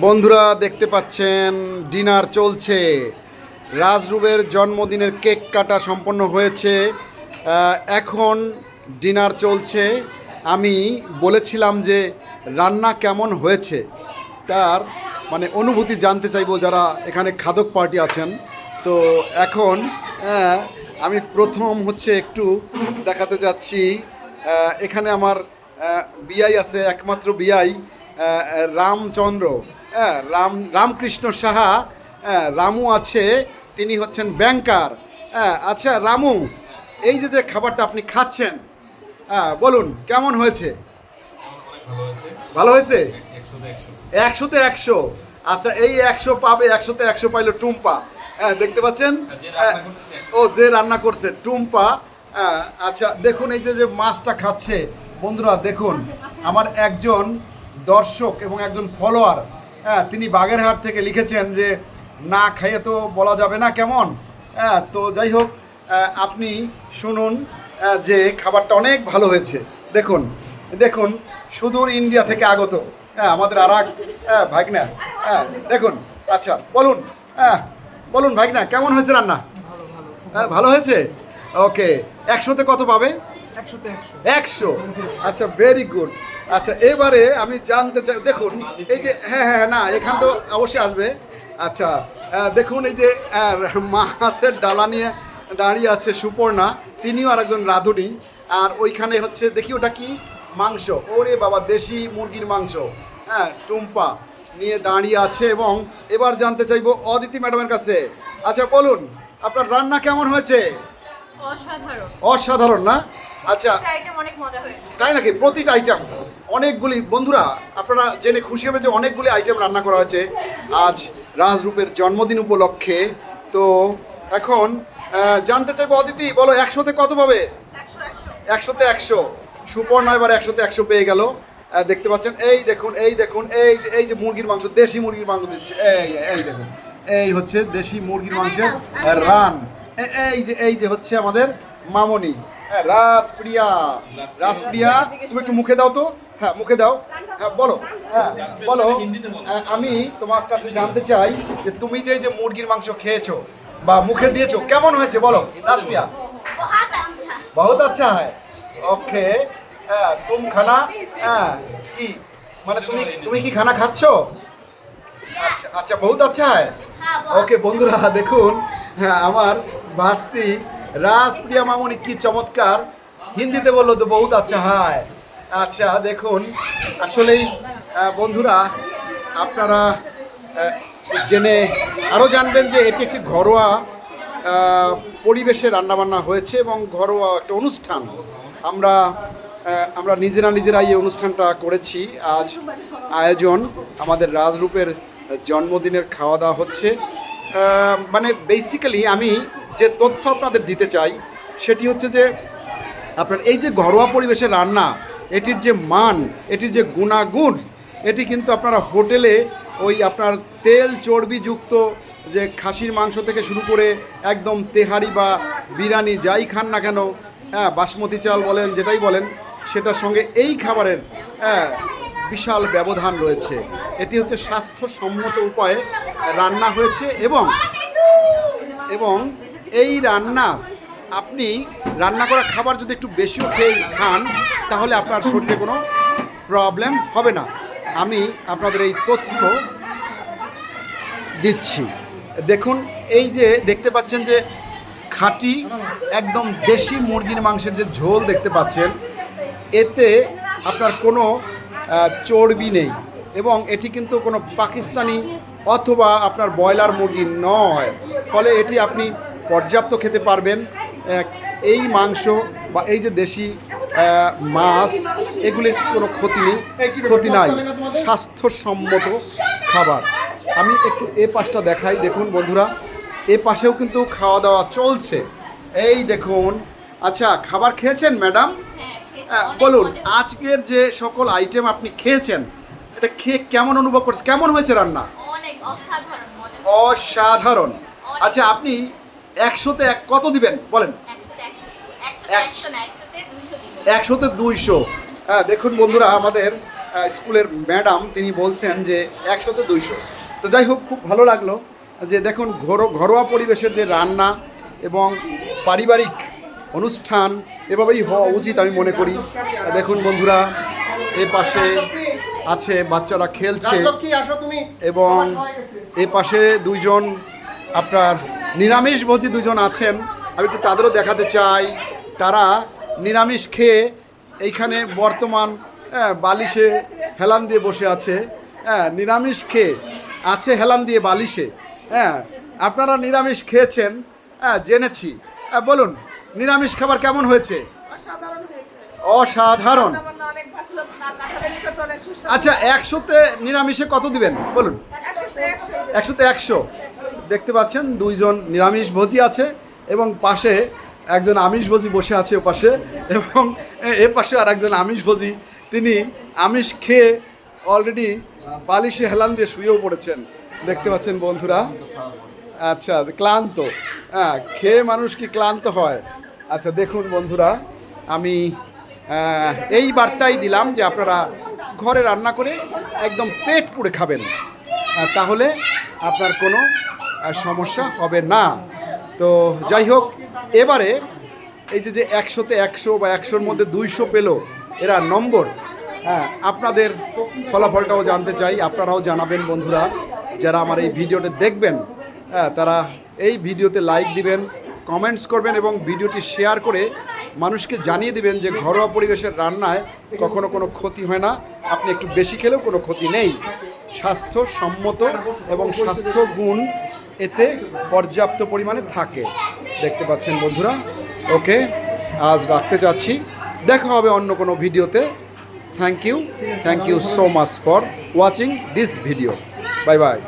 বন্ধুরা দেখতে পাচ্ছেন ডিনার চলছে। রাজরূপের জন্মদিনের কেক কাটা সম্পন্ন হয়েছে। এখন ডিনার চলছে। আমি বলেছিলাম যে রান্না কেমন হয়েছে তার অনুভূতি জানতে চাইবো যারা এখানে খাদক পার্টি আছেন। তো এখন আমি প্রথম একটু দেখাতে যাচ্ছি। এখানে আমার বিআই আছে, একমাত্র বিআই রামচন্দ্র, রামকৃষ্ণ সাহা। রামু আছে, তিনি হচ্ছেন ব্যাংকার। আচ্ছা রামু, এই যে খাবারটা আপনি খাচ্ছেন, বলুন কেমন হয়েছে? ভালো হয়েছে, 100-তে 100। আচ্ছা, এই 100 পাবে, 100-তে 100 পাইলো টুম্পা। দেখতে পাচ্ছেন, ও যে রান্না করছে টুম্পা। আচ্ছা দেখুন, এই যে মাছটা খাচ্ছে বন্ধুরা, দেখুন আমার একজন দর্শক এবং একজন ফলোয়ার, তিনি বাগেরহাট থেকে লিখেছেন যে না খাইয়ে তো বলা যাবে না কেমন। তো যাই হোক, আপনি শুনুন যে খাবারটা অনেক ভালো হয়েছে। দেখুন দেখুন, সুদূর ইন্ডিয়া থেকে আগত আমাদের আর এক ভাগনা। দেখুন, আচ্ছা বলুন, বলুন ভাগনা, কেমন হয়েছে রান্না? ভালো হয়েছে, ওকে। 100-তে কত পাবে? 100। আচ্ছা, ভেরি গুড। আচ্ছা, এবারে আমি জানতে চাই, দেখুন এই যে হ্যাঁ না, এখান তো অবশ্যই আসবে। আচ্ছা দেখুন, এই যে মাছের ডালা নিয়ে দাঁড়িয়ে আছে সুপর্ণা, তিনিও আর একজন রাঁধুনি। আর ওইখানে দেখি ওটা কি মাংস, ওরে বাবা, দেশি মুরগির মাংস। টুম্পা নিয়ে দাঁড়িয়ে আছে। এবং এবার জানতে চাইবো অদিতি ম্যাডামের কাছে। আচ্ছা বলুন, আপনার রান্না কেমন হয়েছে? অসাধারণ না? আচ্ছা, তাই নাকি? প্রতিটা আইটেম অনেকগুলি। বন্ধুরা আপনারা জেনে খুশি হবে যে অনেকগুলি আইটেম রান্না করা হয়েছে আজ রাজরূপের জন্মদিন উপলক্ষে। তো এখন জানতে চাইবো, অদিতি বলো 100-তে কত পাবে? 100-তে 100। সুপর্ণা এবার 100-তে 100 পেয়ে গেল। দেখতে পাচ্ছেন, এই দেখুন এই যে মুরগির মাংস, দেশি মুরগির মাংস দিচ্ছে। এই দেখুন, এই হচ্ছে দেশি মুরগির মাংসের রান। এই যে হচ্ছে আমাদের মামনি, রাজপ্রিয়া। তুমি একটু মুখে দাও তো। হ্যাঁ মুখে দাও, বলো। বলো, আমি তোমার কাছে জানতে চাই যে তুমি যে মুরগির মাংস খেয়েছো বা মুখে দিয়েছো, কেমন হয়েছে বলো রাজপ্রিয়া? বহুত আচ্ছা হ্যায়। ওকে, তুম খানা কি তুমি কি খানা খাচ্ছো? আচ্ছা আচ্ছা, বহুত আচ্ছা হ্যায়। ওকে বন্ধুরা দেখুন, আমার ভাস্তি রাজপ্রিয়া মামনি কি চমৎকার হিন্দিতে বললো তো, বহুত আচ্ছা হয়। আচ্ছা দেখুন, আসলেই বন্ধুরা আপনারা জেনে আরও জানবেন যে এটি একটি ঘরোয়া পরিবেশে রান্নাবান্না হয়েছে এবং ঘরোয়া একটা অনুষ্ঠান। আমরা নিজেরাই এই অনুষ্ঠানটা করেছি। আজ আয়োজন আমাদের রাজরূপের জন্মদিনের খাওয়া দাওয়া হচ্ছে। বেসিক্যালি আমি যে তথ্য আপনাদের দিতে চাই সেটি হচ্ছে যে আপনার এই যে ঘরোয়া পরিবেশে রান্না, এটির যে মান, এটির যে গুণাগুণ, এটি কিন্তু আপনারা হোটেলে ওই আপনার তেল চর্বিযুক্ত যে খাসির মাংস থেকে শুরু করে একদম তেহারি বা বিরিয়ানি যাই খান না কেন, বাসমতি চাল বলেন, যেটাই বলেন, সেটার সঙ্গে এই খাবারের বিশাল ব্যবধান রয়েছে। এটি হচ্ছে স্বাস্থ্যসম্মত উপায়ে রান্না হয়েছে এবং এই রান্না, আপনি রান্না করা খাবার যদি একটু বেশিও খান তাহলে আপনার শরীরে কোনো প্রবলেম হবে না। আমি আপনাদের এই তথ্য দিচ্ছি। দেখুন, এই যে দেখতে পাচ্ছেন যে খাঁটি একদম দেশি মুরগির মাংসের যে ঝোল দেখতে পাচ্ছেন, এতে আপনার কোনো চর্বি নেই এবং এটি কিন্তু কোনো পাকিস্তানি অথবা আপনার ব্রয়লার মুরগি নয়। ফলে এটি আপনি পর্যাপ্ত খেতে পারবেন। এই মাংস বা এই যে দেশি মাছ, এগুলির কোনো ক্ষতি নাই, স্বাস্থ্যসম্মত খাবার। আমি একটু এ পাশটা দেখাই। দেখুন বন্ধুরা, এ পাশেও কিন্তু খাওয়া দাওয়া চলছে। এই দেখুন। আচ্ছা, খাবার খেয়েছেন ম্যাডাম? বলুন, আজকের যে সকল আইটেম আপনি খেয়েছেন, এটা খেয়ে কেমন অনুভব করছেন? কেমন হয়েছে রান্না? অসাধারণ। আচ্ছা, আপনি 100-তে কত দিবেন বলেন? 100-তে 200। দেখুন বন্ধুরা, আমাদের স্কুলের ম্যাডাম তিনি বলছেন যে 100-তে 200। তো যাই হোক, খুব ভালো লাগলো যে দেখুন ঘরোয়া পরিবেশের যে রান্না এবং পারিবারিক অনুষ্ঠান এভাবেই হওয়া উচিত আমি মনে করি। দেখুন বন্ধুরা, এ পাশে আছে বাচ্চারা খেলছে এবং এ পাশে দুইজন আপনার নিরামিষভোজী দুজন আছেন। আমি একটু তাদেরও দেখাতে চাই। তারা নিরামিষ খেয়ে এইখানে বর্তমান বালিশে হেলান দিয়ে বসে আছে। নিরামিষ খেয়ে আছে হেলান দিয়ে বালিশে। আপনারা নিরামিষ খেয়েছেন, জেনেছি। বলুন, নিরামিষ খাবার কেমন হয়েছে? অসাধারণ। আচ্ছা, 100-তে নিরামিষে কত দিবেন বলুন? 100-তে 100। দেখতে পাচ্ছেন দুইজন নিরামিষভোজী আছে এবং পাশে একজন আমিষভোজী বসে আছে ওপাশে, এবং এ পাশে আর একজন আমিষভোজী, তিনি আমিষ খেয়ে অলরেডি বালিশে হেলান দিয়ে শুয়েও পড়েছেন। দেখতে পাচ্ছেন বন্ধুরা। আচ্ছা, ক্লান্ত। খেয়ে মানুষ কি ক্লান্ত হয়? আচ্ছা দেখুন বন্ধুরা, আমি এই বার্তাই দিলাম যে আপনারা ঘরে রান্না করে একদম পেট পুড়ে খাবেন, তাহলে আপনার কোনো সমস্যা হবে না। তো যাই হোক, এবারে এই যে 100-তে 100 বা 100-র মধ্যে 200 পেল এরা নম্বর, আপনাদের ফলাফলটাও জানতে চাই। আপনারাও জানাবেন বন্ধুরা, যারা আমার এই ভিডিওটা দেখবেন তারা এই ভিডিওতে লাইক দিবেন, কমেন্টস করবেন এবং ভিডিওটি শেয়ার করে মানুষকে জানিয়ে দিবেন যে ঘরোয়া পরিবেশের রান্নায় কখনো কোনো ক্ষতি হয় না। আপনি একটু বেশি খেলেও কোনো ক্ষতি নেই। স্বাস্থ্যসম্মত এবং স্বাস্থ্য গুণ এতে পর্যাপ্ত পরিমাণে থাকে। দেখতে পাচ্ছেন বন্ধুরা। ওকে, আজ রাখতে চাচ্ছি, দেখা হবে অন্য কোনো ভিডিওতে। Thank you so much for watching this video. Bye by.